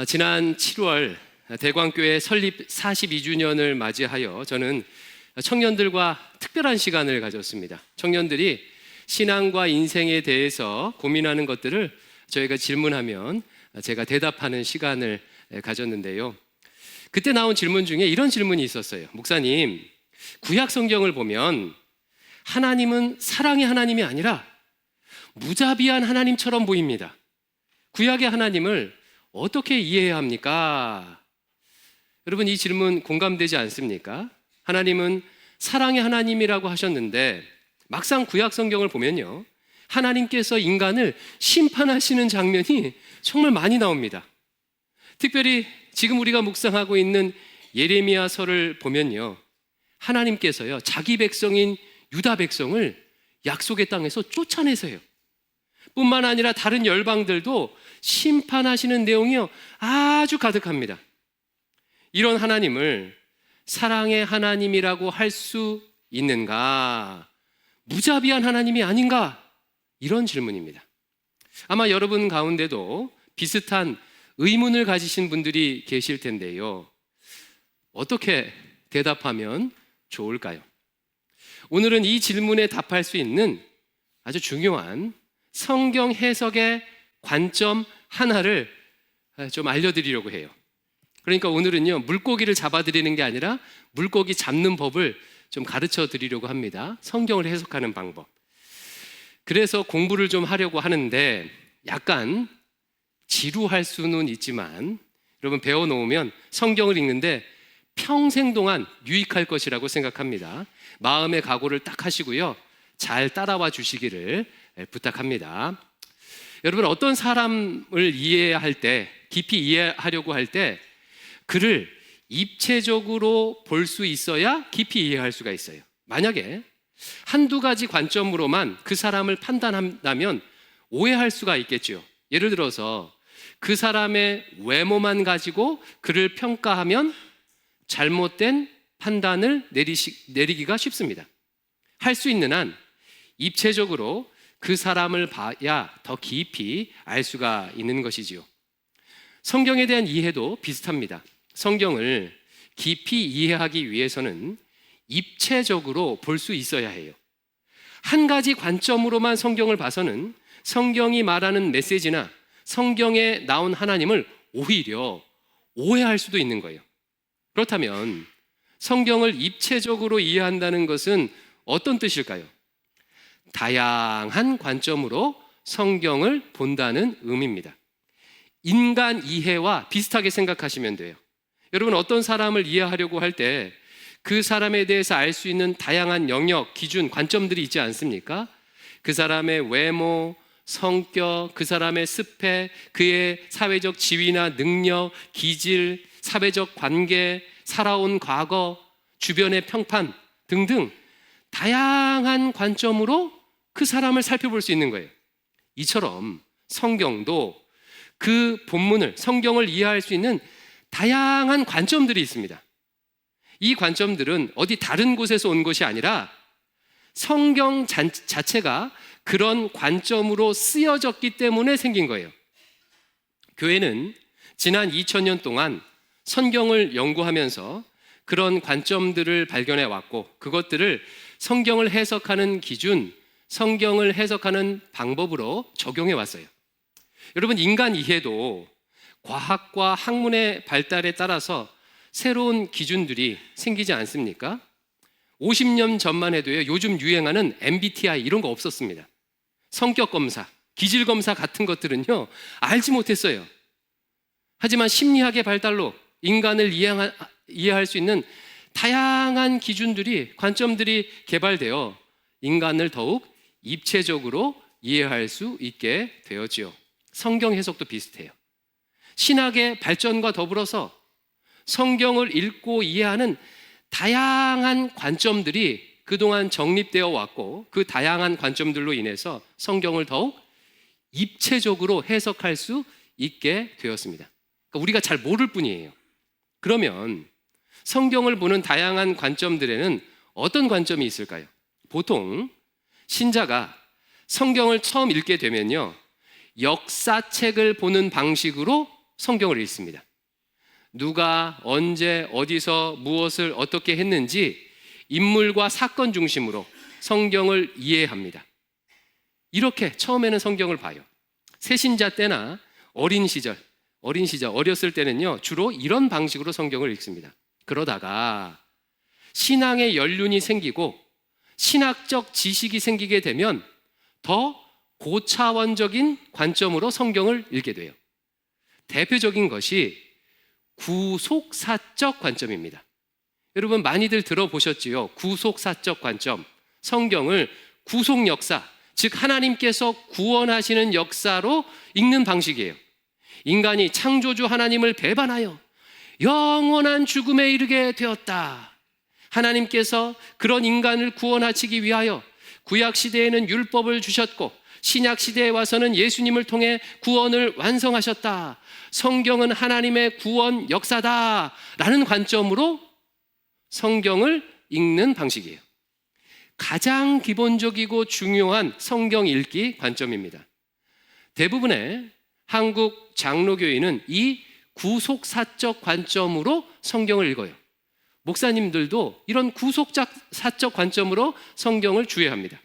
지난 7월 대광교회 설립 42주년을 맞이하여 저는 청년들과 특별한 시간을 가졌습니다. 청년들이 신앙과 인생에 대해서 고민하는 것들을 저희가 질문하면 제가 대답하는 시간을 가졌는데요. 그때 나온 질문 중에 이런 질문이 있었어요. 목사님, 구약 성경을 보면 하나님은 사랑의 하나님이 아니라 무자비한 하나님처럼 보입니다. 구약의 하나님을 어떻게 이해해야 합니까? 여러분, 이 질문 공감되지 않습니까? 하나님은 사랑의 하나님이라고 하셨는데 막상 구약 성경을 보면요, 하나님께서 인간을 심판하시는 장면이 정말 많이 나옵니다. 특별히 지금 우리가 묵상하고 있는 예레미야서를 보면요, 하나님께서요 자기 백성인 유다 백성을 약속의 땅에서 쫓아내세요. 뿐만 아니라 다른 열방들도 심판하시는 내용이요 아주 가득합니다. 이런 하나님을 사랑의 하나님이라고 할 수 있는가? 무자비한 하나님이 아닌가? 이런 질문입니다. 아마 여러분 가운데도 비슷한 의문을 가지신 분들이 계실 텐데요. 어떻게 대답하면 좋을까요? 오늘은 이 질문에 답할 수 있는 아주 중요한 성경 해석의 관점 하나를 좀 알려드리려고 해요. 그러니까 오늘은요, 물고기를 잡아드리는 게 아니라 물고기 잡는 법을 좀 가르쳐 드리려고 합니다. 성경을 해석하는 방법. 그래서 공부를 좀 하려고 하는데 약간 지루할 수는 있지만 여러분 배워놓으면 성경을 읽는데 평생 동안 유익할 것이라고 생각합니다. 마음의 각오를 딱 하시고요, 잘 따라와 주시기를 부탁합니다. 여러분, 어떤 사람을 이해할 때, 깊이 이해하려고 할 때 그를 입체적으로 볼 수 있어야 깊이 이해할 수가 있어요. 만약에 한두 가지 관점으로만 그 사람을 판단한다면 오해할 수가 있겠죠. 예를 들어서 그 사람의 외모만 가지고 그를 평가하면 잘못된 판단을 내리기가 쉽습니다. 할 수 있는 한 입체적으로 그 사람을 봐야 더 깊이 알 수가 있는 것이지요. 성경에 대한 이해도 비슷합니다. 성경을 깊이 이해하기 위해서는 입체적으로 볼 수 있어야 해요. 한 가지 관점으로만 성경을 봐서는 성경이 말하는 메시지나 성경에 나온 하나님을 오히려 오해할 수도 있는 거예요. 그렇다면 성경을 입체적으로 이해한다는 것은 어떤 뜻일까요? 다양한 관점으로 성경을 본다는 의미입니다. 인간 이해와 비슷하게 생각하시면 돼요. 여러분, 어떤 사람을 이해하려고 할 때 그 사람에 대해서 알 수 있는 다양한 영역, 기준, 관점들이 있지 않습니까? 그 사람의 외모, 성격, 그 사람의 스펙, 그의 사회적 지위나 능력, 기질, 사회적 관계, 살아온 과거, 주변의 평판 등등 다양한 관점으로 그 사람을 살펴볼 수 있는 거예요. 이처럼 성경도 그 본문을, 성경을 이해할 수 있는 다양한 관점들이 있습니다. 이 관점들은 어디 다른 곳에서 온 것이 아니라 성경 자체가 그런 관점으로 쓰여졌기 때문에 생긴 거예요. 교회는 지난 2000년 동안 성경을 연구하면서 그런 관점들을 발견해 왔고 그것들을 성경을 해석하는 기준, 성경을 해석하는 방법으로 적용해 왔어요. 여러분, 인간 이해도 과학과 학문의 발달에 따라서 새로운 기준들이 생기지 않습니까? 50년 전만 해도요, 요즘 유행하는 MBTI 이런 거 없었습니다. 성격 검사, 기질 검사 같은 것들은요 알지 못했어요. 하지만 심리학의 발달로 인간을 이해할 수 있는 다양한 기준들이, 관점들이 개발되어 인간을 더욱 입체적으로 이해할 수 있게 되었지요. 성경 해석도 비슷해요. 신학의 발전과 더불어서 성경을 읽고 이해하는 다양한 관점들이 그동안 정립되어 왔고 그 다양한 관점들로 인해서 성경을 더욱 입체적으로 해석할 수 있게 되었습니다. 그러니까 우리가 잘 모를 뿐이에요. 그러면 성경을 보는 다양한 관점들에는 어떤 관점이 있을까요? 보통 신자가 성경을 처음 읽게 되면요, 역사책을 보는 방식으로 성경을 읽습니다. 누가 언제 어디서 무엇을 어떻게 했는지 인물과 사건 중심으로 성경을 이해합니다. 이렇게 처음에는 성경을 봐요. 새신자 때나 어렸을 때는요, 주로 이런 방식으로 성경을 읽습니다. 그러다가 신앙의 연륜이 생기고 신학적 지식이 생기게 되면 더 고차원적인 관점으로 성경을 읽게 돼요. 대표적인 것이 구속사적 관점입니다. 여러분 많이들 들어보셨지요? 구속사적 관점. 성경을 구속 역사, 즉 하나님께서 구원하시는 역사로 읽는 방식이에요. 인간이 창조주 하나님을 배반하여 영원한 죽음에 이르게 되었다. 하나님께서 그런 인간을 구원하시기 위하여 구약시대에는 율법을 주셨고 신약시대에 와서는 예수님을 통해 구원을 완성하셨다. 성경은 하나님의 구원 역사다 라는 관점으로 성경을 읽는 방식이에요. 가장 기본적이고 중요한 성경 읽기 관점입니다. 대부분의 한국 장로교인은 이 구속사적 관점으로 성경을 읽어요. 목사님들도 이런 구속사적 관점으로 성경을 주의합니다.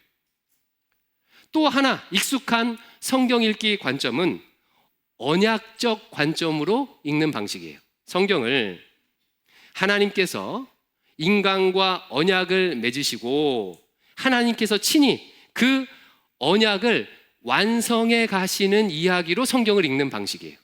또 하나 익숙한 성경 읽기 관점은 언약적 관점으로 읽는 방식이에요. 성경을 하나님께서 인간과 언약을 맺으시고 하나님께서 친히 그 언약을 완성해 가시는 이야기로 성경을 읽는 방식이에요.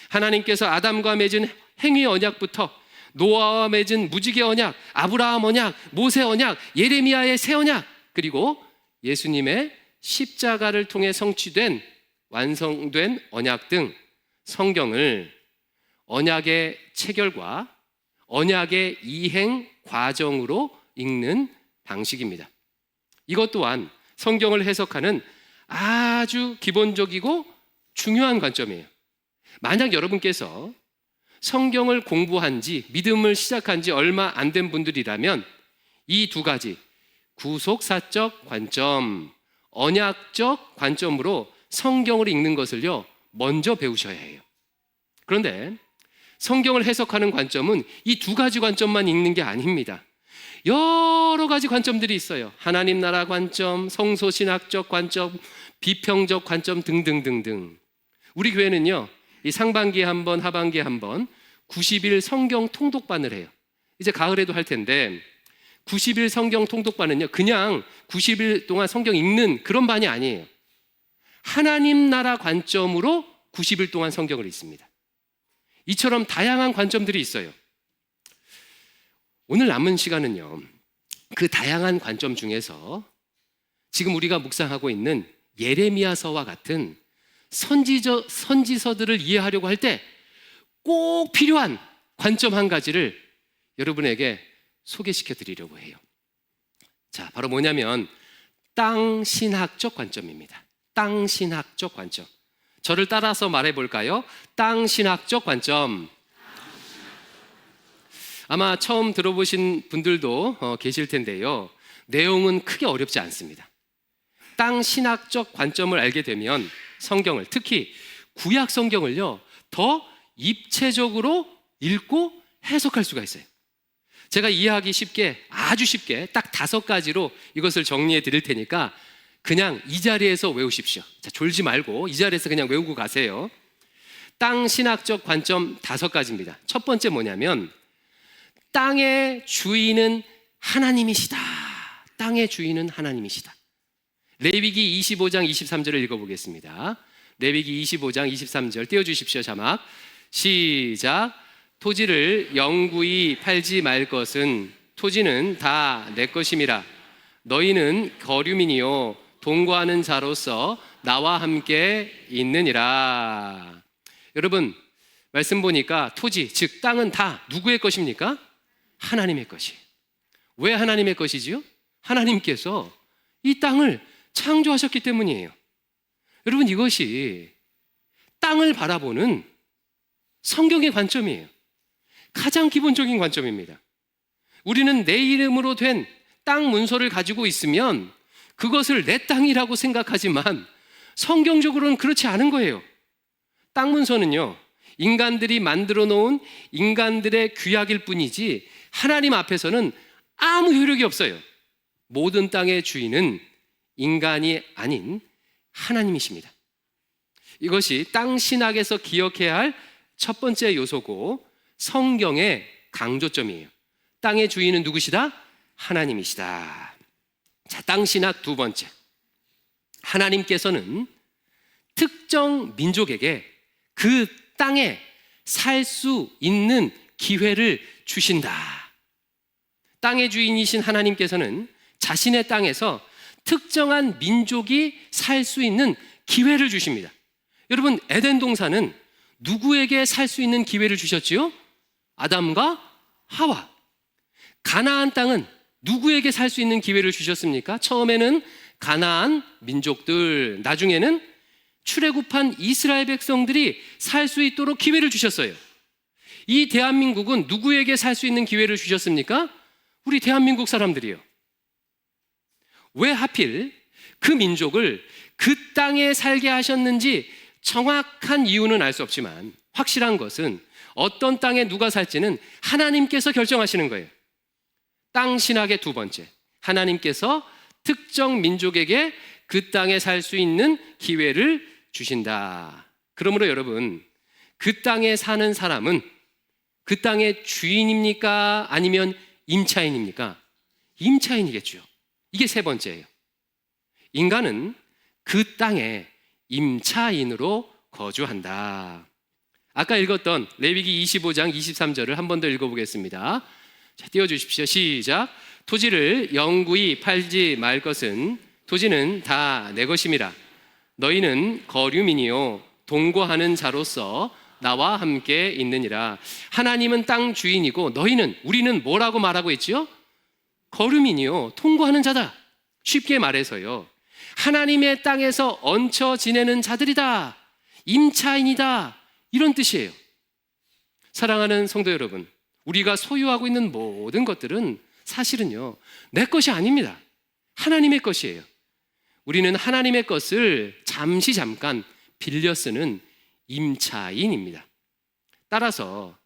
하나님께서 아담과 맺은 행위 언약부터 노아와 맺은 무지개 언약, 아브라함 언약, 모세 언약, 예레미야의 새 언약, 그리고 예수님의 십자가를 통해 성취된 완성된 언약 등 성경을 언약의 체결과 언약의 이행 과정으로 읽는 방식입니다. 이것 또한 성경을 해석하는 아주 기본적이고 중요한 관점이에요. 만약 여러분께서 성경을 공부한 지, 믿음을 시작한 지 얼마 안 된 분들이라면 이 두 가지, 구속사적 관점, 언약적 관점으로 성경을 읽는 것을요, 먼저 배우셔야 해요. 그런데 성경을 해석하는 관점은 이 두 가지 관점만 읽는 게 아닙니다. 여러 가지 관점들이 있어요. 하나님 나라 관점, 성소신학적 관점, 비평적 관점 등등등등. 우리 교회는요, 이 상반기에 한 번, 하반기에 한 번 90일 성경 통독반을 해요. 이제 가을에도 할 텐데 90일 성경 통독반은요, 그냥 90일 동안 성경 읽는 그런 반이 아니에요. 하나님 나라 관점으로 90일 동안 성경을 읽습니다. 이처럼 다양한 관점들이 있어요. 오늘 남은 시간은요, 그 다양한 관점 중에서 지금 우리가 묵상하고 있는 예레미야서와 같은 선지서들을 이해하려고 할 때 꼭 필요한 관점 한 가지를 여러분에게 소개시켜 드리려고 해요. 자, 바로 뭐냐면 땅 신학적 관점입니다. 땅 신학적 관점. 저를 따라서 말해 볼까요? 땅 신학적 관점. 아마 처음 들어보신 분들도 계실 텐데요. 내용은 크게 어렵지 않습니다. 땅 신학적 관점을 알게 되면 성경을, 특히 구약 성경을요, 더 입체적으로 읽고 해석할 수가 있어요. 제가 이해하기 쉽게, 아주 쉽게 딱 5가지로 이것을 정리해 드릴 테니까 그냥 이 자리에서 외우십시오. 자, 졸지 말고 이 자리에서 그냥 외우고 가세요. 땅 신학적 관점 5가지입니다. 첫 번째 뭐냐면 땅의 주인은 하나님이시다. 땅의 주인은 하나님이시다. 레위기 25장 23절을 읽어보겠습니다. 레위기 25장 23절 띄워주십시오. 자막 시작. 토지를 영구히 팔지 말 것은 토지는 다 내 것임이라. 너희는 거류민이요 동거하는 자로서 나와 함께 있느니라. 여러분 말씀 보니까 토지, 즉 땅은 다 누구의 것입니까? 하나님의 것이에요. 왜 하나님의 것이지요? 하나님께서 이 땅을 창조하셨기 때문이에요. 여러분 이것이 땅을 바라보는 성경의 관점이에요. 가장 기본적인 관점입니다. 우리는 내 이름으로 된 땅 문서를 가지고 있으면 그것을 내 땅이라고 생각하지만 성경적으로는 그렇지 않은 거예요. 땅 문서는요, 인간들이 만들어 놓은 인간들의 규약일 뿐이지 하나님 앞에서는 아무 효력이 없어요. 모든 땅의 주인은 인간이 아닌 하나님이십니다. 이것이 땅 신학에서 기억해야 할 첫 번째 요소고 성경의 강조점이에요. 땅의 주인은 누구시다? 하나님이시다. 자, 땅 신학 두 번째. 하나님께서는 특정 민족에게 그 땅에 살 수 있는 기회를 주신다. 땅의 주인이신 하나님께서는 자신의 땅에서 특정한 민족이 살 수 있는 기회를 주십니다. 여러분, 에덴 동산은 누구에게 살 수 있는 기회를 주셨지요? 아담과 하와. 가나안 땅은 누구에게 살 수 있는 기회를 주셨습니까? 처음에는 가나안 민족들, 나중에는 출애굽한 이스라엘 백성들이 살 수 있도록 기회를 주셨어요. 이 대한민국은 누구에게 살 수 있는 기회를 주셨습니까? 우리 대한민국 사람들이요. 왜 하필 그 민족을 그 땅에 살게 하셨는지 정확한 이유는 알 수 없지만 확실한 것은 어떤 땅에 누가 살지는 하나님께서 결정하시는 거예요. 땅 신학의 두 번째, 하나님께서 특정 민족에게 그 땅에 살 수 있는 기회를 주신다. 그러므로 여러분, 그 땅에 사는 사람은 그 땅의 주인입니까? 아니면 임차인입니까? 임차인이겠죠. 이게 세 번째예요. 인간은 그 땅에 임차인으로 거주한다. 아까 읽었던 레위기 25장 23절을 한 번 더 읽어보겠습니다. 자, 띄워주십시오. 시작. 토지를 영구히 팔지 말 것은 토지는 다 내 것임이라. 너희는 거류민이요 동거하는 자로서 나와 함께 있느니라. 하나님은 땅 주인이고 너희는, 우리는 뭐라고 말하고 있지요? 거류민이요 통거하는 자다. 쉽게 말해서요, 하나님의 땅에서 얹혀 지내는 자들이다, 임차인이다, 이런 뜻이에요. 사랑하는 성도 여러분, 우리가 소유하고 있는 모든 것들은 사실은요 내 것이 아닙니다. 하나님의 것이에요. 우리는 하나님의 것을 잠깐 빌려 쓰는 임차인입니다. 따라서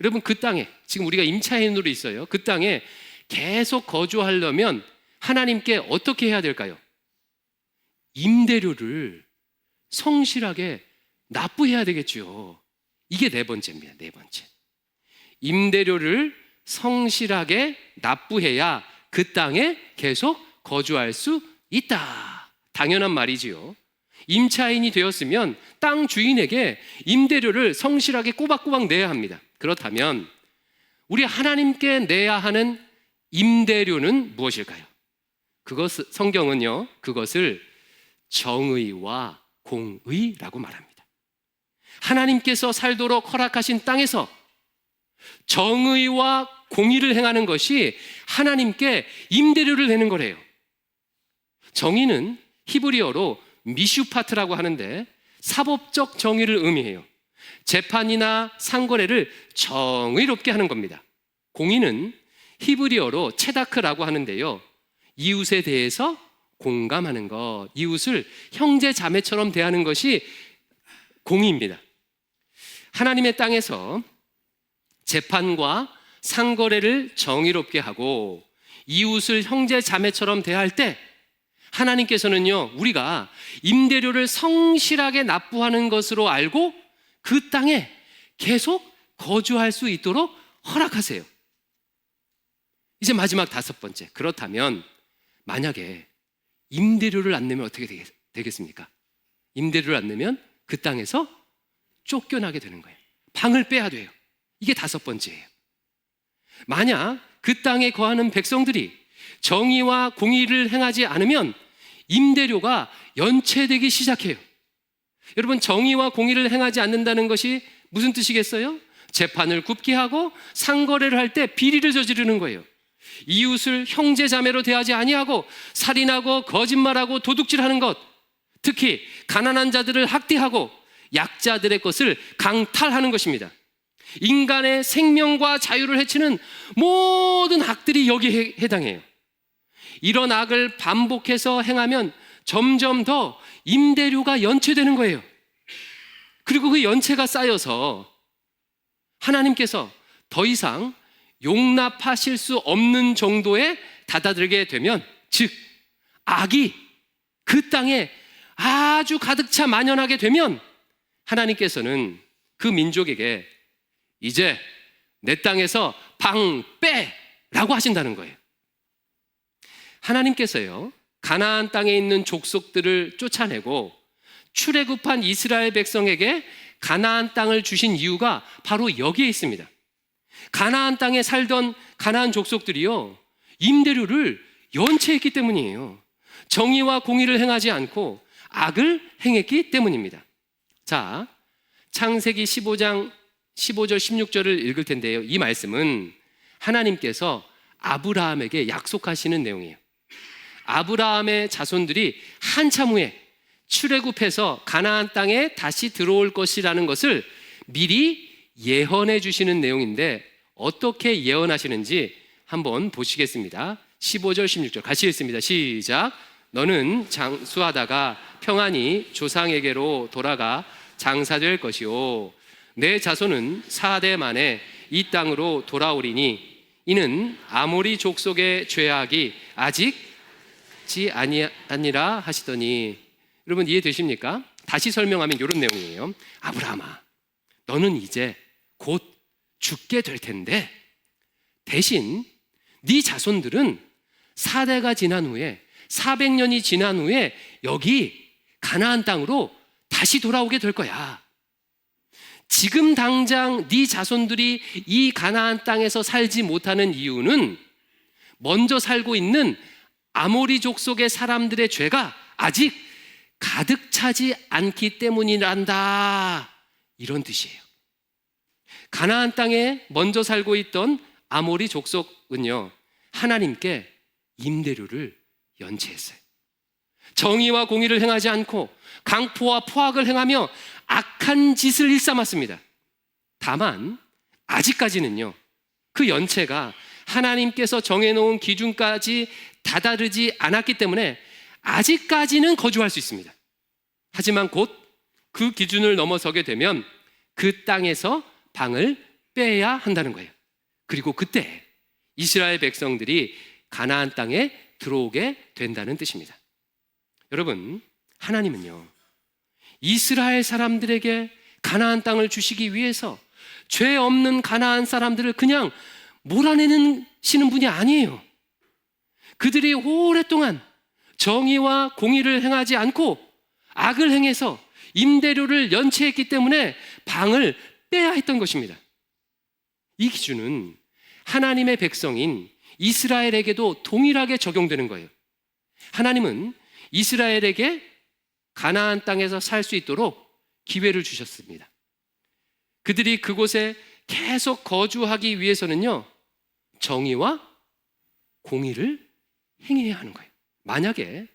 여러분, 그 땅에 지금 우리가 임차인으로 있어요. 그 땅에 계속 거주하려면 하나님께 어떻게 해야 될까요? 임대료를 성실하게 납부해야 되겠죠. 이게 네 번째입니다. 네 번째. 임대료를 성실하게 납부해야 그 땅에 계속 거주할 수 있다. 당연한 말이지요. 임차인이 되었으면 땅 주인에게 임대료를 성실하게 꼬박꼬박 내야 합니다. 그렇다면 우리 하나님께 내야 하는 임대료는 무엇일까요? 성경은요, 그것을 정의와 공의라고 말합니다. 하나님께서 살도록 허락하신 땅에서 정의와 공의를 행하는 것이 하나님께 임대료를 내는 거래요. 정의는 히브리어로 미슈파트라고 하는데 사법적 정의를 의미해요. 재판이나 상거래를 정의롭게 하는 겁니다. 공의는 히브리어로 체다크라고 하는데요, 이웃에 대해서 공감하는 것, 이웃을 형제 자매처럼 대하는 것이 공의입니다. 하나님의 땅에서 재판과 상거래를 정의롭게 하고 이웃을 형제 자매처럼 대할 때 하나님께서는요, 우리가 임대료를 성실하게 납부하는 것으로 알고 그 땅에 계속 거주할 수 있도록 허락하세요. 이제 마지막 다섯 번째. 그렇다면 만약에 임대료를 안 내면 어떻게 되겠습니까? 임대료를 안 내면 그 땅에서 쫓겨나게 되는 거예요. 방을 빼야 돼요. 이게 다섯 번째예요. 만약 그 땅에 거하는 백성들이 정의와 공의를 행하지 않으면 임대료가 연체되기 시작해요. 여러분, 정의와 공의를 행하지 않는다는 것이 무슨 뜻이겠어요? 재판을 굽게 하고 상거래를 할 때 비리를 저지르는 거예요. 이웃을 형제 자매로 대하지 아니하고 살인하고 거짓말하고 도둑질하는 것, 특히 가난한 자들을 학대하고 약자들의 것을 강탈하는 것입니다. 인간의 생명과 자유를 해치는 모든 악들이 여기에 해당해요. 이런 악을 반복해서 행하면 점점 더 임대료가 연체되는 거예요. 그리고 그 연체가 쌓여서 하나님께서 더 이상 용납하실 수 없는 정도에 다다들게 되면, 즉 악이 그 땅에 아주 가득 차 만연하게 되면 하나님께서는 그 민족에게 이제 내 땅에서 방 빼라고 하신다는 거예요. 하나님께서요, 가나안 땅에 있는 족속들을 쫓아내고 출애굽한 이스라엘 백성에게 가나안 땅을 주신 이유가 바로 여기에 있습니다. 가나안 땅에 살던 가나안 족속들이요, 임대료를 연체했기 때문이에요. 정의와 공의를 행하지 않고 악을 행했기 때문입니다. 자, 창세기 15장 15절 16절을 읽을 텐데요, 이 말씀은 하나님께서 아브라함에게 약속하시는 내용이에요. 아브라함의 자손들이 한참 후에 출애굽해서 가나안 땅에 다시 들어올 것이라는 것을 미리 예언해 주시는 내용인데, 어떻게 예언하시는지 한번 보시겠습니다. 15절 16절 같이 읽습니다. 시작. 너는 장수하다가 평안히 조상에게로 돌아가 장사될 것이요, 내 자손은 4대 만에 이 땅으로 돌아오리니 이는 아모리 족속의 죄악이 아직 아니라 하시더니. 여러분 이해되십니까? 다시 설명하면 이런 내용이에요. 아브라함아, 너는 이제 곧 죽게 될 텐데 대신 네 자손들은 4대가 지난 후에 400년이 지난 후에 여기 가나안 땅으로 다시 돌아오게 될 거야. 지금 당장 네 자손들이 이 가나안 땅에서 살지 못하는 이유는 먼저 살고 있는 아모리 족속의 사람들의 죄가 아직 가득 차지 않기 때문이란다, 이런 뜻이에요. 가나안 땅에 먼저 살고 있던 아모리 족속은요, 하나님께 임대료를 연체했어요. 정의와 공의를 행하지 않고 강포와 포악을 행하며 악한 짓을 일삼았습니다. 다만 아직까지는요, 그 연체가 하나님께서 정해놓은 기준까지 다다르지 않았기 때문에 아직까지는 거주할 수 있습니다. 하지만 곧 그 기준을 넘어서게 되면 그 땅에서 방을 빼야 한다는 거예요. 그리고 그때 이스라엘 백성들이 가나안 땅에 들어오게 된다는 뜻입니다. 여러분, 하나님은요, 이스라엘 사람들에게 가나안 땅을 주시기 위해서 죄 없는 가나안 사람들을 그냥 몰아내시는 분이 아니에요. 그들이 오랫동안 정의와 공의를 행하지 않고 악을 행해서 임대료를 연체했기 때문에 방을 빼야 했던 것입니다. 이 기준은 하나님의 백성인 이스라엘에게도 동일하게 적용되는 거예요. 하나님은 이스라엘에게 가나안 땅에서 살 수 있도록 기회를 주셨습니다. 그들이 그곳에 계속 거주하기 위해서는요, 정의와 공의를 행해야 하는 거예요. 만약에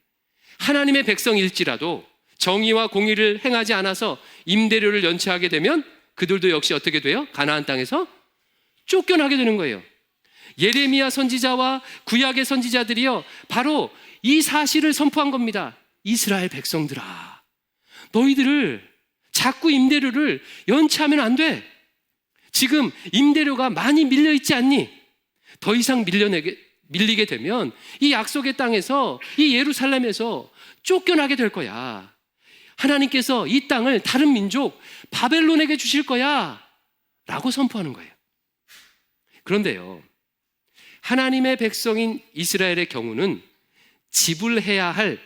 하나님의 백성일지라도 정의와 공의를 행하지 않아서 임대료를 연체하게 되면 그들도 역시 어떻게 돼요? 가나안 땅에서 쫓겨나게 되는 거예요. 예레미야 선지자와 구약의 선지자들이요, 바로 이 사실을 선포한 겁니다. 이스라엘 백성들아, 너희들을 자꾸 임대료를 연체하면 안 돼. 지금 임대료가 많이 밀려 있지 않니? 더 이상 밀리게 되면 이 약속의 땅에서, 이 예루살렘에서 쫓겨나게 될 거야. 하나님께서 이 땅을 다른 민족 바벨론에게 주실 거야 라고 선포하는 거예요. 그런데요, 하나님의 백성인 이스라엘의 경우는 지불해야 할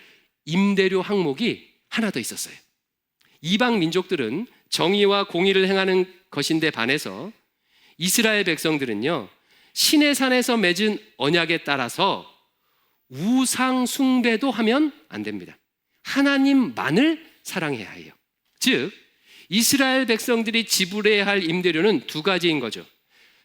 임대료 항목이 하나 더 있었어요. 이방 민족들은 정의와 공의를 행하는 것인데 반해서 이스라엘 백성들은요, 신의 산에서 맺은 언약에 따라서 우상 숭배도 하면 안 됩니다. 하나님만을 사랑해야 해요. 즉 이스라엘 백성들이 지불해야 할 임대료는 두 가지인 거죠.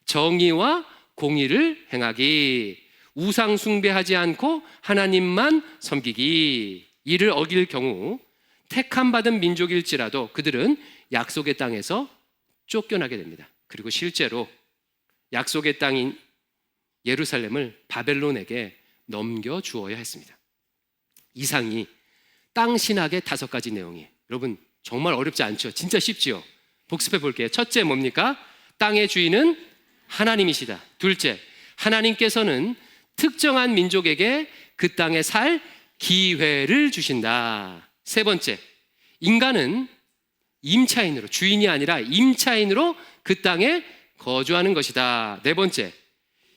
정의와 공의를 행하기, 우상 숭배하지 않고 하나님만 섬기기. 이를 어길 경우 택함 받은 민족일지라도 그들은 약속의 땅에서 쫓겨나게 됩니다. 그리고 실제로 약속의 땅인 예루살렘을 바벨론에게 넘겨주어야 했습니다. 이상이 땅 신학의 5가지 내용이에요. 여러분 정말 어렵지 않죠? 진짜 쉽지요? 복습해 볼게요. 첫째 뭡니까? 땅의 주인은 하나님이시다. 둘째, 하나님께서는 특정한 민족에게 그 땅에 살 기회를 주신다. 세 번째, 인간은 임차인으로, 주인이 아니라 임차인으로 그 땅에 거주하는 것이다. 네 번째,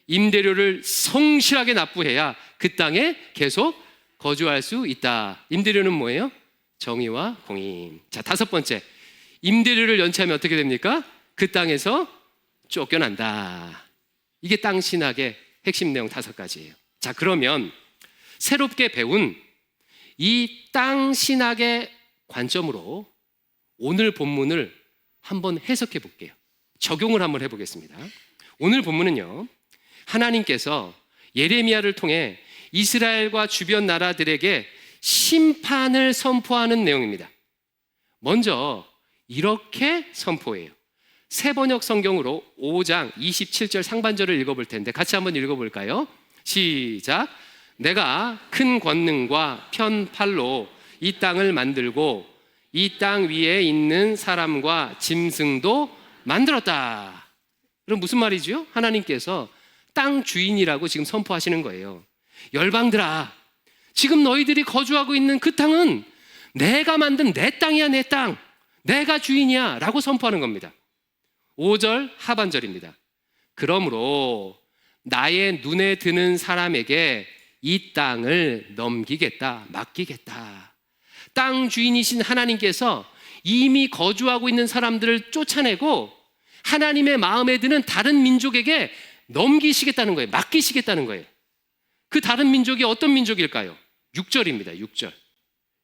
임대료를 성실하게 납부해야 그 땅에 계속 거주할 수 있다. 임대료는 뭐예요? 정의와 공의. 자, 다섯 번째, 임대료를 연체하면 어떻게 됩니까? 그 땅에서 쫓겨난다. 이게 땅 신학의 핵심 내용 5가지예요. 자, 그러면 새롭게 배운 이 땅 신학의 관점으로 오늘 본문을 한번 해석해 볼게요. 적용을 한번 해보겠습니다. 오늘 본문은요, 하나님께서 예레미야를 통해 이스라엘과 주변 나라들에게 심판을 선포하는 내용입니다. 먼저 이렇게 선포해요. 새번역 성경으로 5장 27절 상반절을 읽어볼 텐데 같이 한번 읽어볼까요? 시작. 내가 큰 권능과 편팔로 이 땅을 만들고 이 땅 위에 있는 사람과 짐승도 만들었다. 그럼 무슨 말이죠? 하나님께서 땅 주인이라고 지금 선포하시는 거예요. 열방들아, 지금 너희들이 거주하고 있는 그 땅은 내가 만든 내 땅이야, 내 땅. 내가 주인이야 라고 선포하는 겁니다. 5절 하반절입니다. 그러므로 나의 눈에 드는 사람에게 이 땅을 넘기겠다, 맡기겠다. 땅 주인이신 하나님께서 이미 거주하고 있는 사람들을 쫓아내고 하나님의 마음에 드는 다른 민족에게 넘기시겠다는 거예요. 맡기시겠다는 거예요. 그 다른 민족이 어떤 민족일까요? 6절입니다.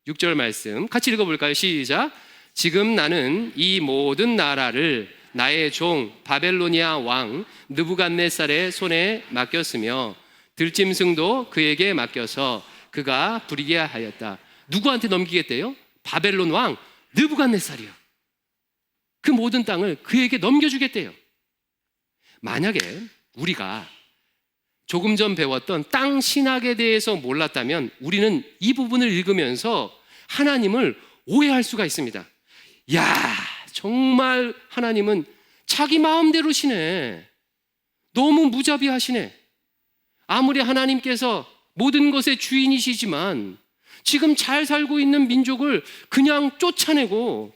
6절 말씀 같이 읽어볼까요? 시작. 지금 나는 이 모든 나라를 나의 종 바벨로니아 왕 느부갓네살의 손에 맡겼으며 들짐승도 그에게 맡겨서 그가 부리게 하였다. 누구한테 넘기겠대요? 바벨론 왕 느부갓네살이요. 그 모든 땅을 그에게 넘겨주겠대요. 만약에 우리가 조금 전 배웠던 땅 신학에 대해서 몰랐다면 우리는 이 부분을 읽으면서 하나님을 오해할 수가 있습니다. 야, 정말 하나님은 자기 마음대로시네. 너무 무자비하시네. 아무리 하나님께서 모든 것의 주인이시지만 지금 잘 살고 있는 민족을 그냥 쫓아내고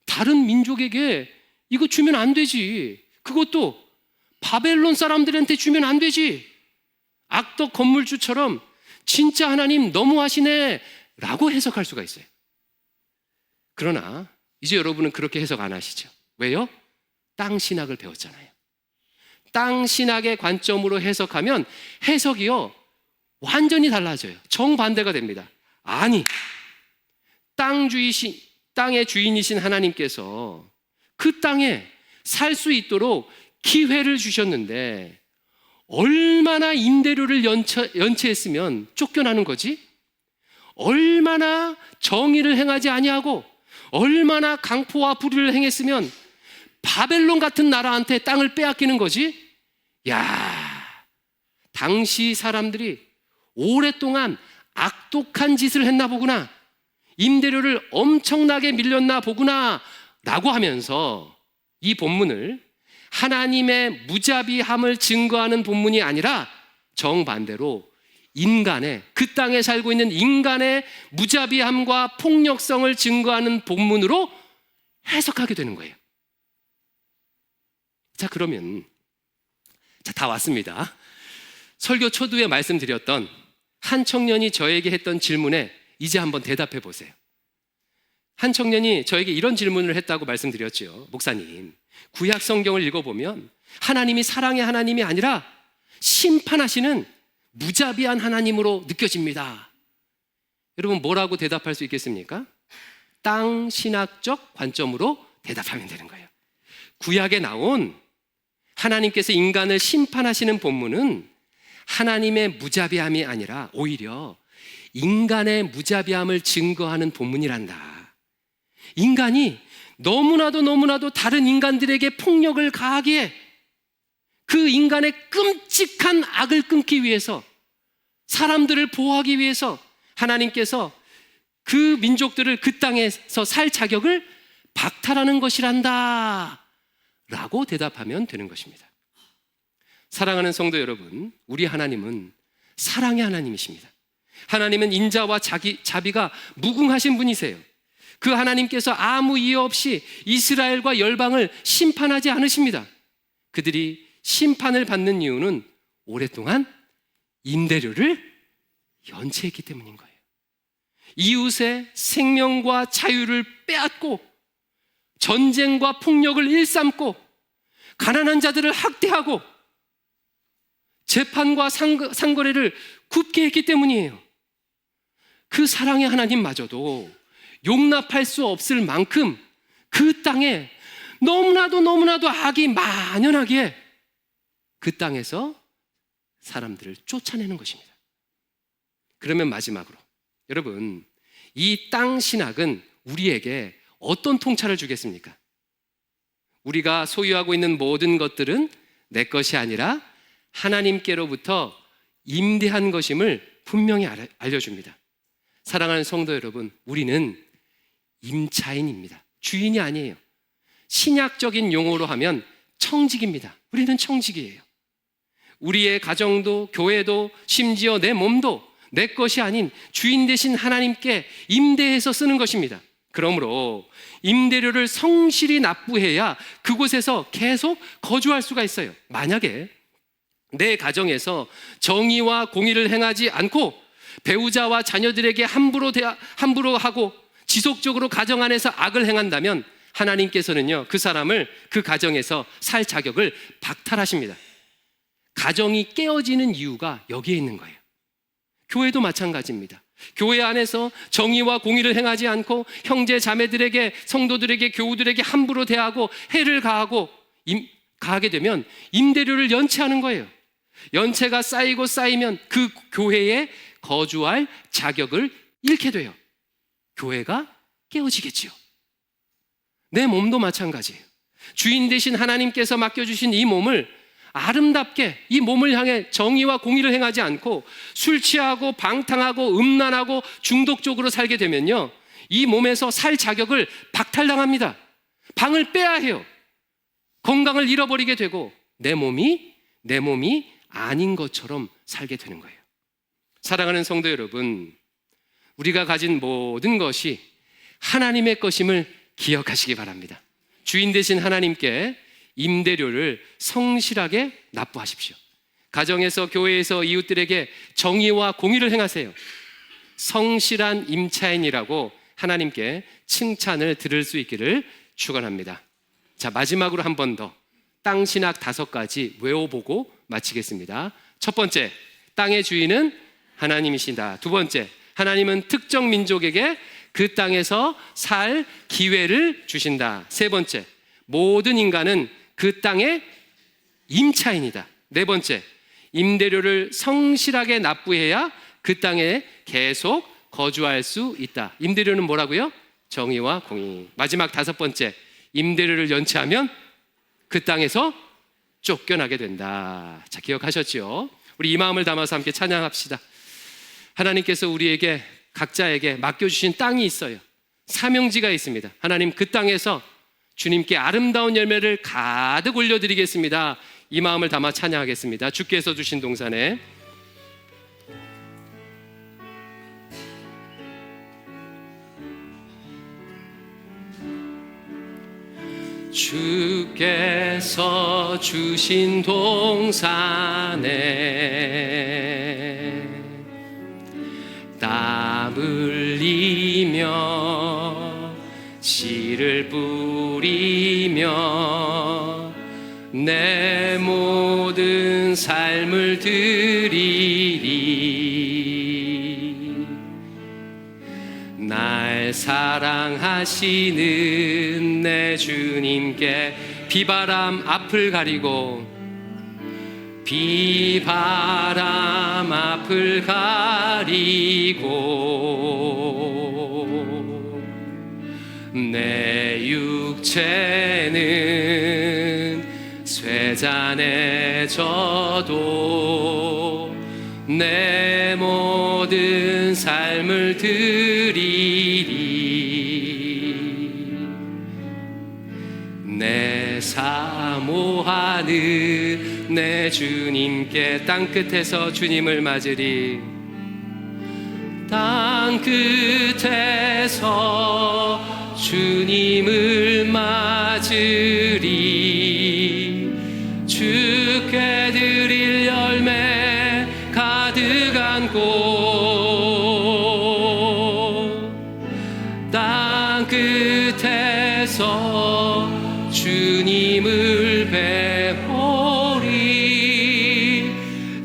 다른 민족에게 이거 주면 안 되지. 그것도 바벨론 사람들한테 주면 안 되지. 악덕 건물주처럼 진짜 하나님 너무하시네 라고 해석할 수가 있어요. 그러나 이제 여러분은 그렇게 해석 안 하시죠. 왜요? 땅 신학을 배웠잖아요. 땅 신학의 관점으로 해석하면 해석이요 완전히 달라져요. 정반대가 됩니다. 아니, 땅의 주인이신 하나님께서 그 땅에 살 수 있도록 기회를 주셨는데 얼마나 임대료를 연체했으면 쫓겨나는 거지? 얼마나 정의를 행하지 아니하고 얼마나 강포와 불의를 행했으면 바벨론 같은 나라한테 땅을 빼앗기는 거지? 야, 당시 사람들이 오랫동안 악독한 짓을 했나 보구나, 임대료를 엄청나게 밀렸나 보구나 라고 하면서 이 본문을 하나님의 무자비함을 증거하는 본문이 아니라 정반대로 인간의, 그 땅에 살고 있는 인간의 무자비함과 폭력성을 증거하는 본문으로 해석하게 되는 거예요. 자, 그러면 다 왔습니다. 설교 초두에 말씀드렸던 한 청년이 저에게 했던 질문에 이제 한번 대답해 보세요. 한 청년이 저에게 이런 질문을 했다고 말씀드렸죠. 목사님, 구약 성경을 읽어보면 하나님이 사랑의 하나님이 아니라 심판하시는 무자비한 하나님으로 느껴집니다. 여러분, 뭐라고 대답할 수 있겠습니까? 땅 신학적 관점으로 대답하면 되는 거예요. 구약에 나온 하나님께서 인간을 심판하시는 본문은 하나님의 무자비함이 아니라 오히려 인간의 무자비함을 증거하는 본문이란다. 인간이 너무나도 다른 인간들에게 폭력을 가하기에 그 인간의 끔찍한 악을 끊기 위해서, 사람들을 보호하기 위해서 하나님께서 그 민족들을 그 땅에서 살 자격을 박탈하는 것이란다 라고 대답하면 되는 것입니다. 사랑하는 성도 여러분, 우리 하나님은 사랑의 하나님이십니다. 하나님은 인자와 자비가 무궁하신 분이세요. 그 하나님께서 아무 이유 없이 이스라엘과 열방을 심판하지 않으십니다. 그들이 심판을 받는 이유는 오랫동안 임대료를 연체했기 때문인 거예요. 이웃의 생명과 자유를 빼앗고 전쟁과 폭력을 일삼고 가난한 자들을 학대하고 재판과 상거래를 굽게 했기 때문이에요. 그 사랑의 하나님마저도 용납할 수 없을 만큼 그 땅에 너무나도 악이 만연하기에 그 땅에서 사람들을 쫓아내는 것입니다. 그러면 마지막으로 여러분, 이 땅 신학은 우리에게 어떤 통찰을 주겠습니까? 우리가 소유하고 있는 모든 것들은 내 것이 아니라 하나님께로부터 임대한 것임을 분명히 알려줍니다. 사랑하는 성도 여러분, 우리는 임차인입니다. 주인이 아니에요. 신약적인 용어로 하면 청직입니다. 우리는 청직이에요. 우리의 가정도 교회도 심지어 내 몸도 내 것이 아닌 주인 되신 하나님께 임대해서 쓰는 것입니다. 그러므로 임대료를 성실히 납부해야 그곳에서 계속 거주할 수가 있어요. 만약에 내 가정에서 정의와 공의를 행하지 않고 배우자와 자녀들에게 함부로 하고 지속적으로 가정 안에서 악을 행한다면 하나님께서는요, 그 사람을 그 가정에서 살 자격을 박탈하십니다. 가정이 깨어지는 이유가 여기에 있는 거예요. 교회도 마찬가지입니다. 교회 안에서 정의와 공의를 행하지 않고 형제 자매들에게, 성도들에게, 교우들에게 함부로 대하고 해를 가하게 되면 임대료를 연체하는 거예요. 연체가 쌓이면 그 교회에 거주할 자격을 잃게 돼요. 교회가 깨어지겠지요. 내 몸도 마찬가지예요. 주인 되신 하나님께서 맡겨주신 이 몸을 아름답게, 이 몸을 향해 정의와 공의를 행하지 않고 술 취하고 방탕하고 음란하고 중독적으로 살게 되면요, 이 몸에서 살 자격을 박탈당합니다. 방을 빼야 해요. 건강을 잃어버리게 되고 내 몸이 아닌 것처럼 살게 되는 거예요. 사랑하는 성도 여러분, 우리가 가진 모든 것이 하나님의 것임을 기억하시기 바랍니다. 주인 되신 하나님께 임대료를 성실하게 납부하십시오. 가정에서, 교회에서 이웃들에게 정의와 공의를 행하세요. 성실한 임차인이라고 하나님께 칭찬을 들을 수 있기를 축원합니다. 자, 마지막으로 한 번 더 땅 신학 5가지 외워보고 마치겠습니다. 첫 번째, 땅의 주인은 하나님이신다. 두 번째, 하나님은 특정 민족에게 그 땅에서 살 기회를 주신다. 세 번째, 모든 인간은 그 땅의 임차인이다. 네 번째, 임대료를 성실하게 납부해야 그 땅에 계속 거주할 수 있다. 임대료는 뭐라고요? 정의와 공의. 마지막 5번째, 임대료를 연체하면 그 땅에서 쫓겨나게 된다. 자, 기억하셨죠? 우리 이 마음을 담아서 함께 찬양합시다. 하나님께서 우리에게, 각자에게 맡겨주신 땅이 있어요. 사명지가 있습니다. 하나님, 그 땅에서 주님께 아름다운 열매를 가득 올려드리겠습니다. 이 마음을 담아 찬양하겠습니다. 주께서 주신 동산에 주께서 주신 동산에 땀 흘리며 씨를 뿌리며 내 모든 삶을 드리리. 날 사랑하시는 내 주님께 비바람 앞을 가리고 비바람 앞을 가리고 내 육체는 쇠잔에 져도 내 모든 삶을 드리리. 내 삶 사모하는 내 주님께 땅끝에서 주님을 맞으리. 땅끝에서 주님을 맞으리. 주께 드릴 열매 가득한 곳, 땅끝에서 주님을 배우리.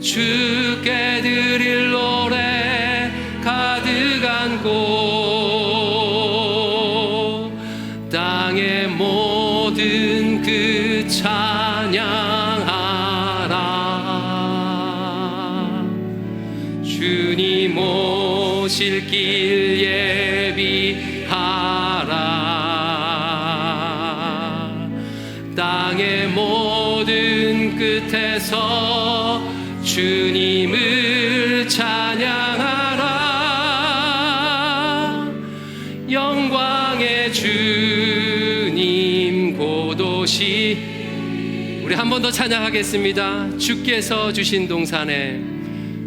주께 드릴 노래 가득한 곳, 땅의 모든 그 찬양하라. 주님 오실 길 예비하라. 땅의 모든 끝에서 주님을 찬양하라. 영광의 주님 곧 오시. 우리 한 번 더 찬양하겠습니다. 주께서 주신 동산에,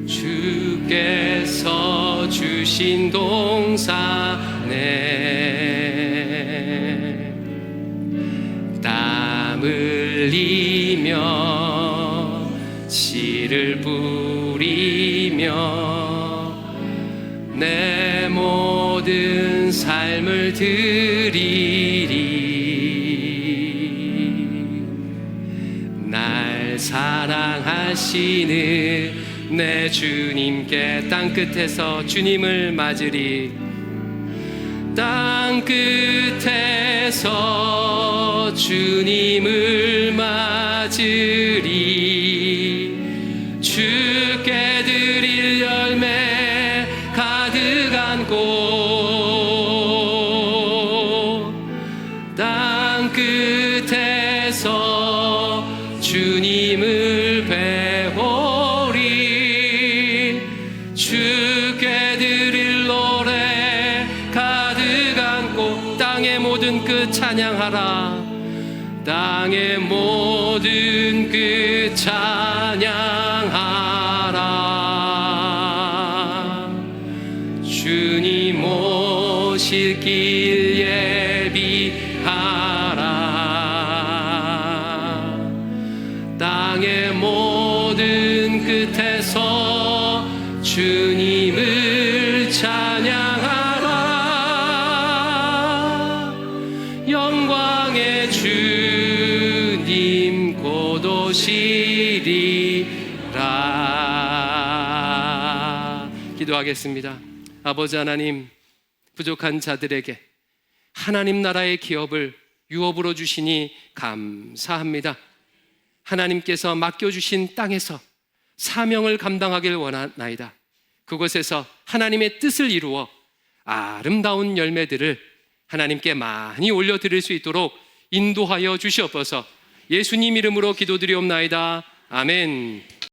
주께서 주신 동산에 땀 흘리며 씨를 뿌리며 내 모든 삶을 드리리. 날 사랑하시는 내 주님께 땅끝에서 주님을 맞으리. 땅끝에서 주님을 맞으리. 주께 드릴 열매 가득한 곳, 땅끝에서 주님을 배우리. 주께 드릴 노래 가득한 곳, 땅의 모든 끝 찬양하라. 땅의 모든 끝 찬양하라. 주님 오실 길 예비하라. 땅의 모든 끝에서 주님을 찬양하라. 영광의 주님 곧 오시리라. 기도하겠습니다. 아버지 하나님, 부족한 자들에게 하나님 나라의 기업을 유업으로 주시니 감사합니다. 하나님께서 맡겨주신 땅에서 사명을 감당하길 원하나이다. 그곳에서 하나님의 뜻을 이루어 아름다운 열매들을 하나님께 많이 올려드릴 수 있도록 인도하여 주시옵소서. 예수님 이름으로 기도드리옵나이다. 아멘.